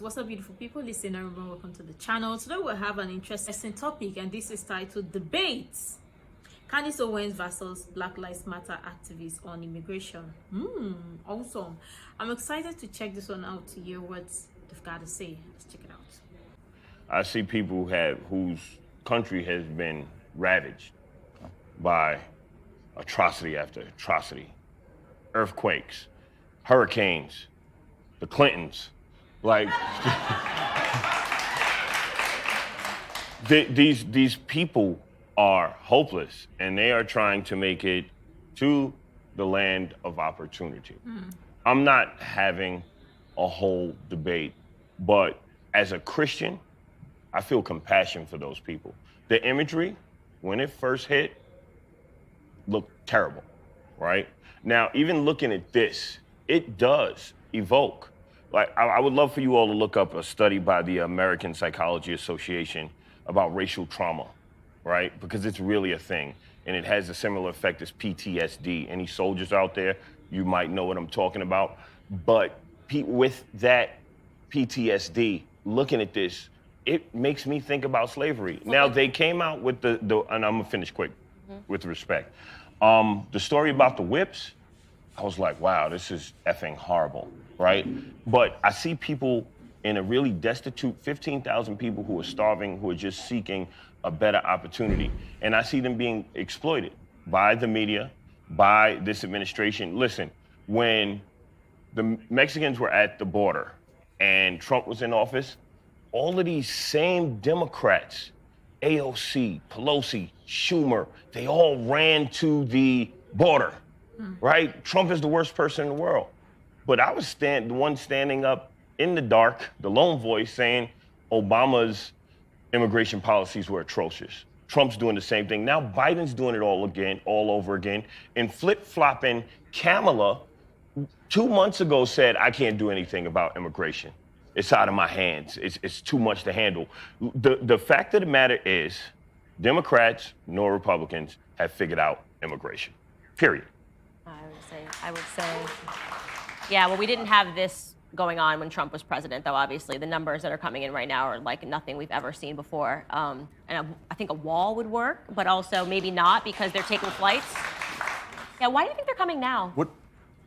What's up, beautiful people? Listen, everyone, welcome to the channel. Today we'll have an interesting topic, and this is titled Debates: Candace Owens versus Black Lives Matter activists on immigration. Awesome. I'm excited to check this one out to hear what they've got to say. Let's check it out. I see people whose country has been ravaged by atrocity after atrocity. Earthquakes, hurricanes, the Clintons. Like, these people are hopeless, and they are trying to make it to the land of opportunity. I'm not having a whole debate, but as a Christian, I feel compassion for those people. The imagery, when it first hit, looked terrible, right? Now, even looking at this, it does evoke. Like, I would love for you all to look up a study by the American Psychology Association about racial trauma, right? Because it's really a thing, and it has a similar effect as PTSD. Any soldiers out there, you might know what I'm talking about. But with that PTSD, looking at this, it makes me think about slavery. Now, they came out with and I'm gonna finish quick with respect. The story about the whips, I was like, wow, this is effing horrible, right? But I see people in a really destitute, 15,000 people who are starving, who are just seeking a better opportunity. And I see them being exploited by the media, by this administration. Listen, when the Mexicans were at the border and Trump was in office, all of these same Democrats, AOC, Pelosi, Schumer, they all ran to the border, right? Trump is the worst person in the world. But I was the one standing up in the dark, the lone voice, saying Obama's immigration policies were atrocious. Trump's doing the same thing. Now Biden's doing it all over again. And flip-flopping Kamala 2 months ago said, I can't do anything about immigration. It's out of my hands. It's too much to handle. The fact of the matter is, Democrats nor Republicans have figured out immigration, period. I would say, yeah, well, we didn't have this going on when Trump was president, though, obviously. The numbers that are coming in right now are like nothing we've ever seen before. And I think a wall would work, but also maybe not because they're taking flights. Yeah, why do you think they're coming now? What?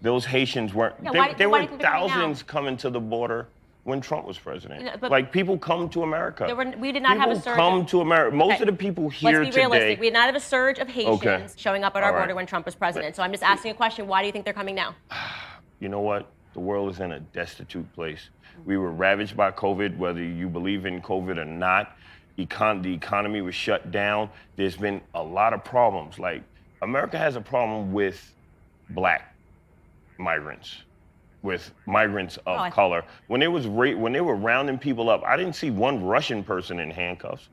Those Haitians weren't, there were thousands coming to the border when Trump was president. Like, people come to America. We did not have a surge. People come to America. Most of the people here Let's be realistic. We did not have a surge of Haitians showing up at our border when Trump was president. So I'm just asking a question. Why do you think they're coming now? You know what? The world is in a destitute place. We were ravaged by COVID, whether you believe in COVID or not. The economy was shut down. There's been a lot of problems. Like, America has a problem with black migrants, with migrants of color. When they were rounding people up, I didn't see one Russian person in handcuffs.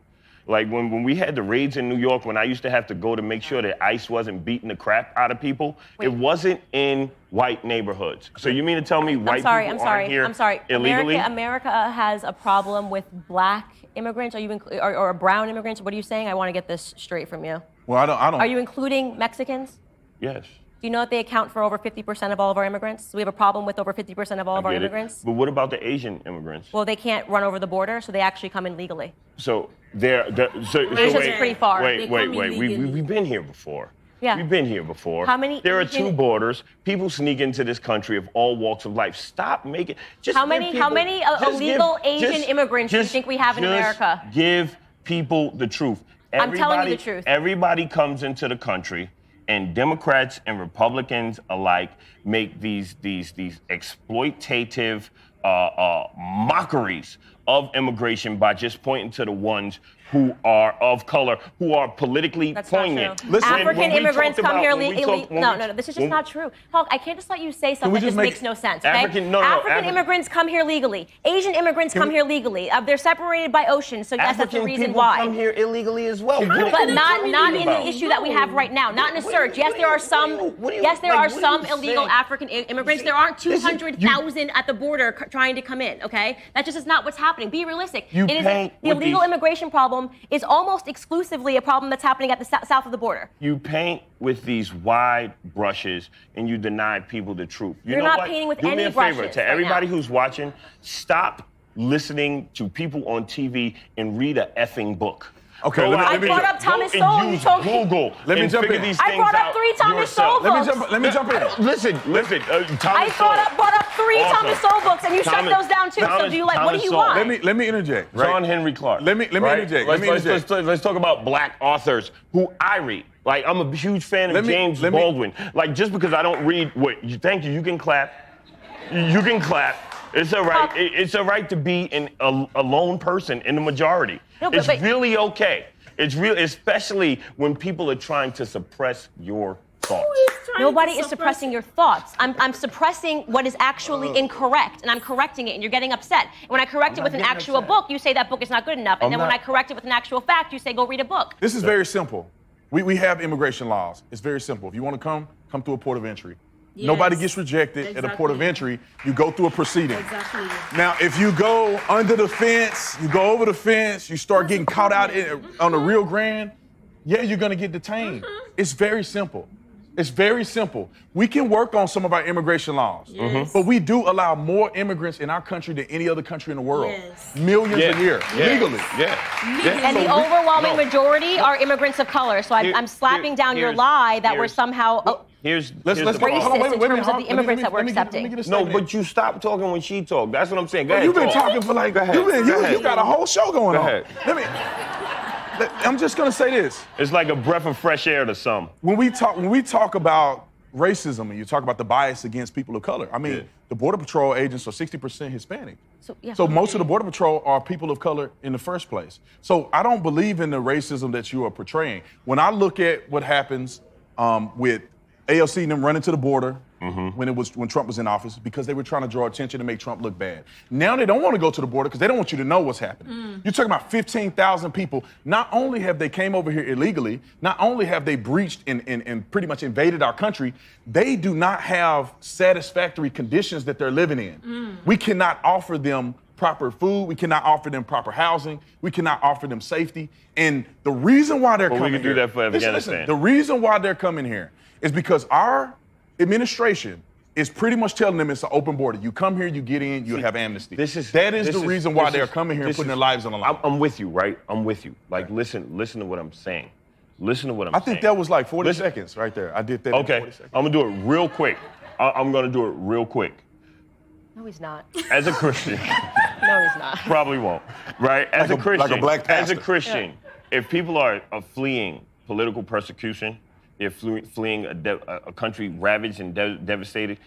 Like, when we had the raids in New York, when I used to have to go to make sure that ICE wasn't beating the crap out of people, it wasn't in white neighborhoods. So you mean to tell me white people aren't here illegally? America has a problem with black immigrants? Or brown immigrants? What are you saying? I want to get this straight from you. Well, I don't. Are you including Mexicans? Yes. Do you know that they account for over 50% of all of our immigrants? So we have a problem with over 50% of all of our immigrants? But what about the Asian immigrants? Well, they can't run over the border, so they actually come in legally. So wait, pretty far. Wait. We've been here before. Yeah. We've been here before. How many? There are two borders. People sneak into this country of all walks of life. Stop making. How many illegal Asian immigrants do you think we have in America? Give people the truth. I'm telling you the truth. Everybody comes into the country, and Democrats and Republicans alike make these exploitative mockeries of immigration by just pointing to the ones who are of color, who are politically poignant. Listen, African immigrants come here legally. No, this is just not true. Hulk, I can't just let you say something that just makes no sense, okay? African immigrants come here legally. Asian immigrants come here legally. They're separated by ocean, so yes, that's the reason why. African people come here illegally as well. But not in the issue that we have right now. Not in a surge. Yes, there are some. Yes, there are some illegal African immigrants. There aren't 200,000 at the border trying to come in. Okay, that just is not what's happening. Be realistic. It is the illegal immigration problem is almost exclusively a problem that's happening at the south of the border. You paint with these wide brushes and you deny people the truth. You're not painting with any brushes. Do me a favor, to everybody who's watching, stop listening to people on TV and read a effing book. Okay, I brought up Thomas Sowell. Use Google. Let me jump in. I brought up 3 Thomas Sowell books. Let me jump in. Listen. I brought up 3 Thomas Sowell books, and you shut those down too. So do you like? What do you want? Let me interject. Right? John Henry Clark. Let me interject. Let's talk about black authors who I read. Like, I'm a huge fan of James Baldwin. Like, just because I don't read thank you. You can clap. You can clap. It's all right. It's all right to be a lone person in the majority. No, it's really okay. It's real, especially when people are trying to suppress your thoughts. Nobody is suppressing your thoughts. I'm suppressing what is actually incorrect, and I'm correcting it, and you're getting upset. And when I correct it with an actual book, you say that book is not good enough. And then when I correct it with an actual fact, you say go read a book. This is very simple. We have immigration laws. It's very simple. If you want to come through a port of entry. Yes. Nobody gets rejected at a port of entry. You go through a proceeding. Exactly. Now, if you go under the fence, you go over the fence, you start getting caught out on the Rio Grande, yeah, you're going to get detained. It's very simple. It's very simple. We can work on some of our immigration laws, but we do allow more immigrants in our country than any other country in the world. Yes. Millions a year, legally. And the overwhelming majority are immigrants of color. So I'm slapping down your lie that we're somehow let's racist in terms of the immigrants that we're accepting. No, but you stop talking when she talks. That's what I'm saying. Go ahead. You've been talking for like, you got a whole show going on. I'm just gonna say this. It's like a breath of fresh air to some. When we talk about racism and you talk about the bias against people of color, I mean, the Border Patrol agents are 60% Hispanic. So most of the Border Patrol are people of color in the first place. So I don't believe in the racism that you are portraying. When I look at what happens with AOC and them running to the border when Trump was in office, because they were trying to draw attention to make Trump look bad. Now they don't want to go to the border because they don't want you to know what's happening. You're talking about 15,000 people. Not only have they came over here illegally, not only have they breached and pretty much invaded our country, they do not have satisfactory conditions that they're living in. We cannot offer them proper food. We cannot offer them proper housing. We cannot offer them safety. And the reason why they're coming here. We can do that for Afghanistan. Listen, the reason why they're coming here is because our administration is pretty much telling them it's an open border. You come here, you get in, you have amnesty. That is the reason why they're coming here and putting their lives on the line. I'm with you, right? I'm with you. Like, listen to what I'm saying. Listen to what I'm saying. I think that was like 40 seconds right there. I did that in 40 seconds. I'm going to do it real quick. I'm going to do it real quick. No, he's not. As a Christian. No, he's not. Probably won't, right? As a Christian. Like a black pastor. As a Christian, if people are fleeing political persecution, they're fleeing a country ravaged and devastated,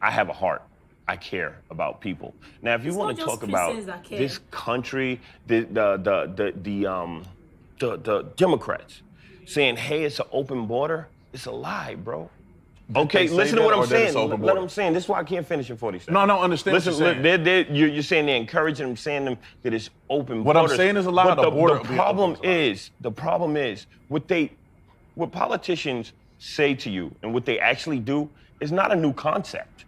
I have a heart. I care about people. Now, if you want to talk about this country, the Democrats saying, hey, it's an open border, it's a lie, bro. Okay, listen to what I'm saying. Let them say. This is why I can't finish in 40 seconds. No, understand. Listen, you're saying they're encouraging them, saying them that it's open what borders. I'm saying is a lie. The problem is what politicians say to you and what they actually do is not a new concept.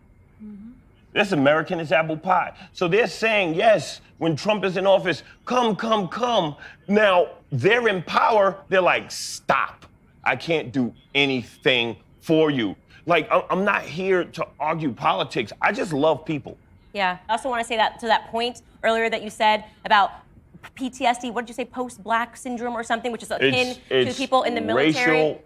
That's American as apple pie. So they're saying, yes, when Trump is in office, come. Now, they're in power. They're like, stop. I can't do anything for you. Like, I'm not here to argue politics. I just love people. Yeah. I also want to say that to that point earlier that you said about PTSD, what did you say, post-black syndrome or something, which is akin to people in the military.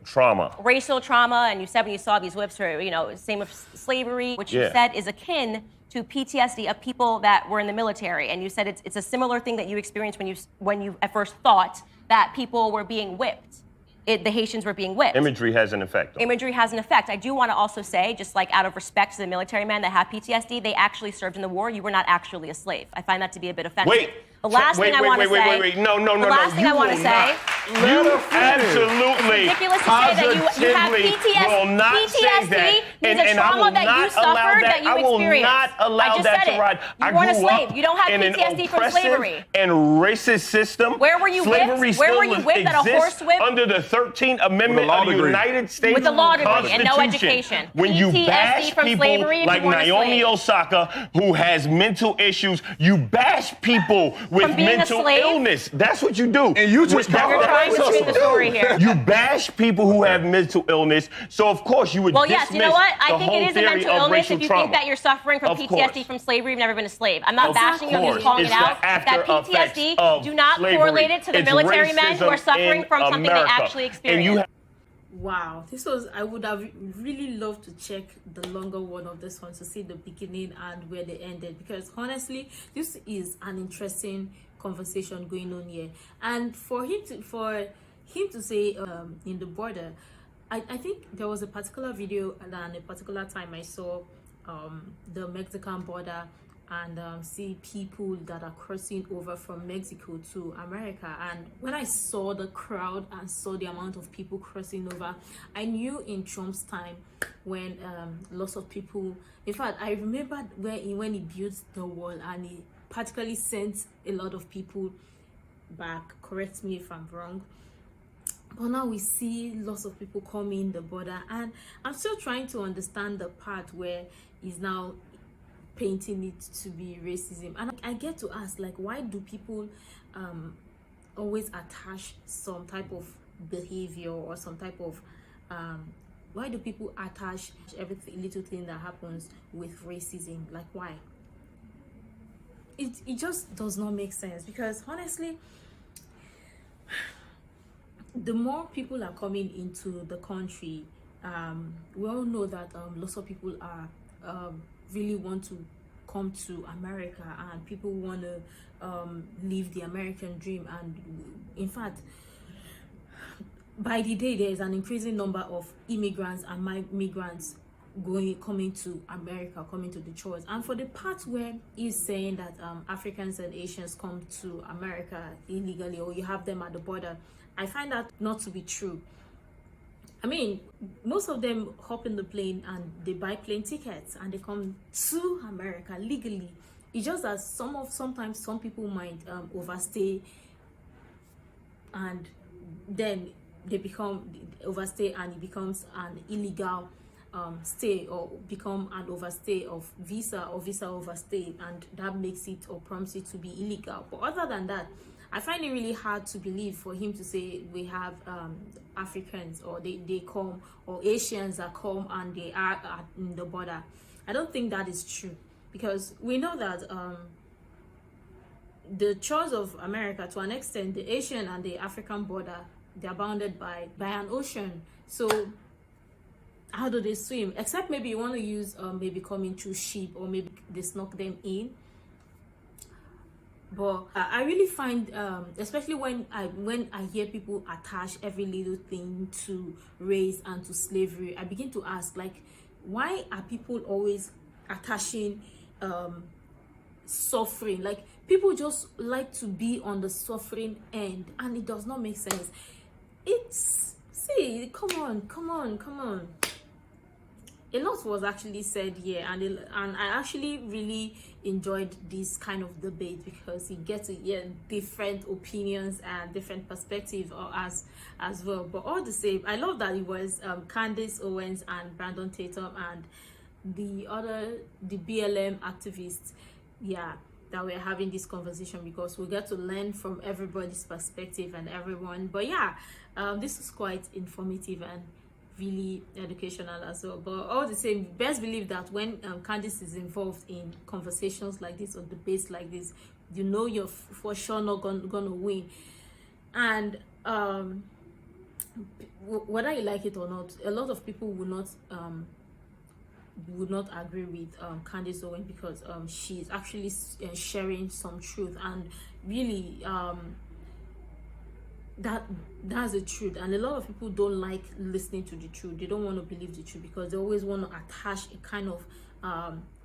Racial trauma, and you said when you saw these whips, or, same with slavery, which you said is akin to PTSD of people that were in the military. And you said it's a similar thing that you experienced when you at first thought that people were being whipped. The Haitians were being whipped. Imagery has an effect. Imagery has an effect. I do want to also say, just like out of respect to the military men that have PTSD, they actually served in the war. You were not actually a slave. I find that to be a bit offensive. Wait. The last thing I want to say. No. The last thing I want to say. You absolutely, it's ridiculous to say that you have PTSD means a trauma that you suffered, that you experienced. I will not allow that to ride. You weren't a slave. You don't have PTSD from slavery. And racist system. Where were you whipped? Where were you whipped at a horse whip? Under the 13th Amendment of the United States with a law degree Constitution. And no education. When you bash from people slavery like Naomi Osaka, who has mental issues, you bash people with mental illness. That's what you do. And you just you're trying to spin the story here. You bash people who have mental illness, so of course you would dismiss. Yes, you know what? I think it is a mental illness if you think that you're suffering from PTSD from slavery. You've never been a slave. I'm not bashing you. I'm just calling it out. That PTSD do not correlate it to the military men who are suffering from something they actually experience. Wow, I would have really loved to check the longer one of this one to see the beginning and where they ended, because honestly, this is an interesting conversation going on here. And for him to say in the border, I think there was a particular video and a particular time I saw the Mexican border and see people that are crossing over from Mexico to America. And when I saw the crowd and saw the amount of people crossing over, I knew in Trump's time when lots of people, in fact, I remember when he built the wall and he particularly sent a lot of people back. Correct me if I'm wrong. But now we see lots of people coming the border, and I'm still trying to understand the part where he's now painting it to be racism. And I get to ask, like, why do people always attach some type of behavior or some type of why do people attach every little thing that happens with racism? Like, why? It just does not make sense, because honestly, the more people are coming into the country, we all know that lots of people are really want to come to America, and people want to live the American dream. And in fact, by the day, there is an increasing number of immigrants and migrants coming to America, coming to the shores. And for the part where he's saying that Africans and Asians come to America illegally, or you have them at the border, I find that not to be true. I mean, most of them hop in the plane and they buy plane tickets and they come to America legally. It's just that sometimes some people might overstay, and then they become overstay and it becomes an illegal stay, or become an overstay of visa or visa overstay, and that makes it or prompts it to be illegal. But other than that, I find it really hard to believe for him to say we have Africans, or they come, or Asians that come and they are in the border. I don't think that is true, because we know that the shores of America, to an extent, the Asian and the African border, they are bounded by an ocean. So how do they swim? Except maybe you want to use maybe coming through ship, or maybe they snuck them in. But I really find, especially when I hear people attach every little thing to race and to slavery, I begin to ask, like, why are people always attaching suffering? Like, people just like to be on the suffering end, and it does not make sense. Come on. A lot was actually said here, and I actually really enjoyed this kind of debate, because you get to hear different opinions and different perspectives as well. But all the same, I love that it was Candace, Owens, and Brandon Tatum, and the BLM activists, that we're having this conversation, because we get to learn from everybody's perspective and everyone. But this is quite informative and really educational as well. But all the same, best believe that when Candace is involved in conversations like this or debates like this, you know you're for sure not gonna win. And whether you like it or not, a lot of people would not agree with Candace Owens, because she's actually sharing some truth, and really that's the truth. And a lot of people don't like listening to the truth. They don't want to believe the truth, because they always want to attach a kind of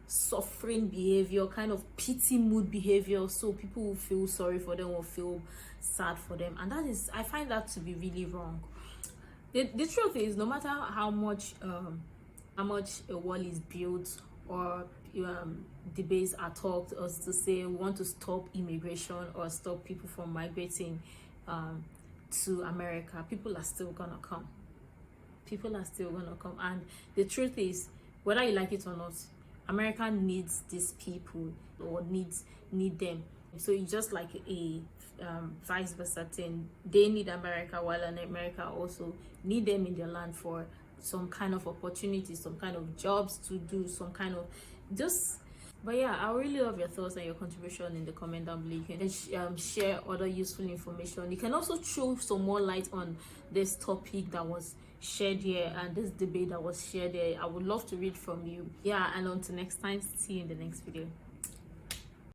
suffering behavior, kind of pity mood behavior, so people will feel sorry for them or feel sad for them. And I find that to be really wrong. The truth is, no matter how much a wall is built, or debates are talked, or to say we want to stop immigration or stop people from migrating to America, people are still gonna come. And the truth is, whether you like it or not, America needs these people, or need them. So it's just like a vice versa thing. They need America, while America also need them in their land for some kind of opportunities, some kind of jobs to do, some kind of just. But yeah, I really love your thoughts and your contribution in the comment down below. You can share other useful information. You can also throw some more light on this topic that was shared here and this debate that was shared here. I would love to read from you. Yeah, and until next time, see you in the next video.